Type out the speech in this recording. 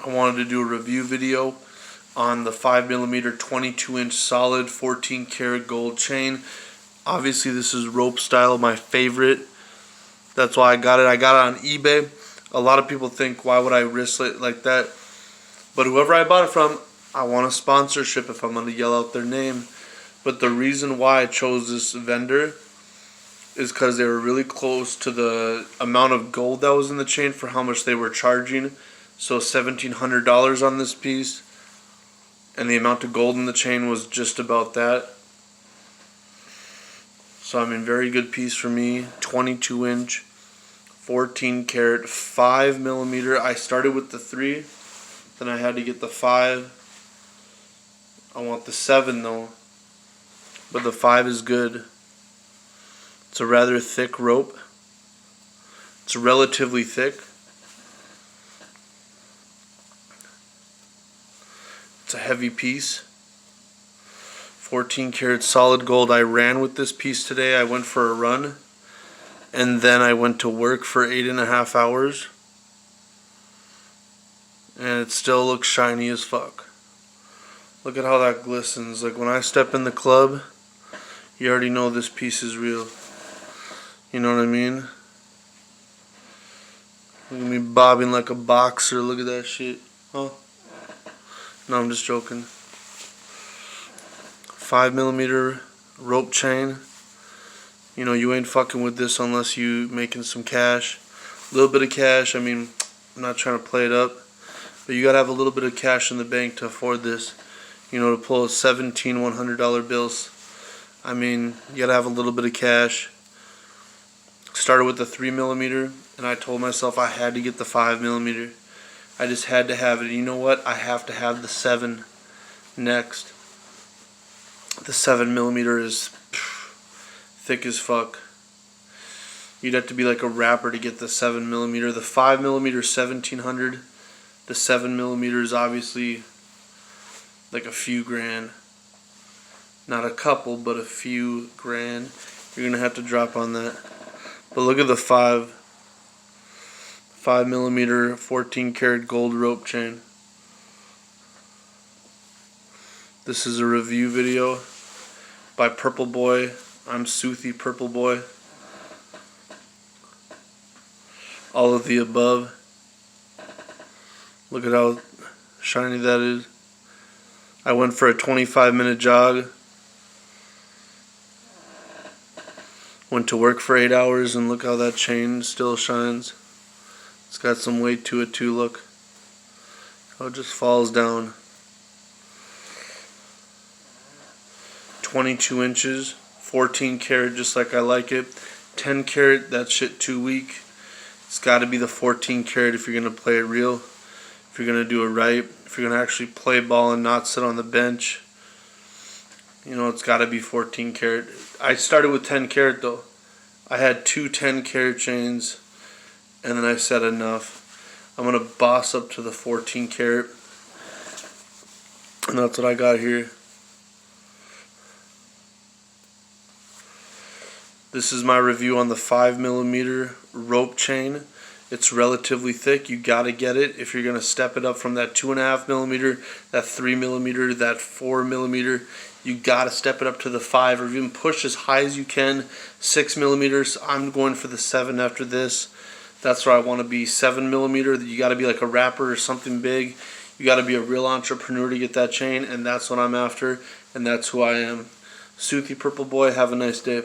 I wanted to do a review video on the 5mm 22-inch solid 14 karat gold chain. Obviously this is rope style, my favorite. That's why I got it. I got it on eBay. A lot of people think, why would I risk it like that? But whoever I bought it from, I want a sponsorship if I'm going to yell out their name. But the reason why I chose this vendor is because they were really close to the amount of gold that was in the chain for how much they were charging. So $1,700 on this piece, and the amount of gold in the chain was just about that. So I mean, very good piece for me. 22-inch, 14 karat, 5mm. I started with the 3, then I had to get the 5. I want the 7 though, but the 5 is good. It's a rather thick rope. It's relatively thick. It's a heavy piece. 14 karat solid gold. I ran with this piece today. I went for a run, and then I went to work for 8.5 hours, and it still looks shiny as fuck. Look at how that glistens. Like when I step in the club, you already know this piece is real. You know what I mean? Look at me bobbing like a boxer. Look at that shit. Huh? No, I'm just joking. 5mm rope chain. You know, you ain't fucking with this unless you making some cash. A little bit of cash. I mean, I'm not trying to play it up, but you gotta have a little bit of cash in the bank to afford this. You know, to pull 17 $100 bills. I mean, you gotta have a little bit of cash. Started with the 3mm, and I told myself I had to get the 5mm. I just had to have it. You know what? I have to have the 7 next. The 7mm is thick as fuck. You'd have to be like a rapper to get the 7mm. The 5mm is $1,700. The 7mm is obviously like a few grand. Not a couple, but a few grand. You're gonna have to drop on that. But look at the 5mm 14 karat gold rope chain. This is a review video by Purple Boy. I'm Soothy Purple Boy. All of the above. Look at how shiny that is. I went for a 25-minute jog. Went to work for 8 hours, and look how that chain still shines. It's got some weight to it too, look. How it just falls down. 22 inches, 14 karat just like I like it. 10 karat, that shit too weak. It's got to be the 14 karat if you're going to play it real. If you're going to do it right. If you're going to actually play ball and not sit on the bench. You know, it's got to be 14 karat. I started with 10 karat though. I had 2 10 karat chains, and then I said enough. I'm going to boss up to the 14 karat. And that's what I got here. This is my review on the 5mm rope chain. It's relatively thick. You gotta get it if you're gonna step it up from that 2.5mm, that 3mm, that 4mm. You gotta step it up to the 5, or even push as high as you can. 6mm. I'm going for the 7 after this. That's where I want to be. 7mm. You gotta be like a rapper or something big. You gotta be a real entrepreneur to get that chain, and that's what I'm after, and that's who I am. Soothy Purple Boy. Have a nice day.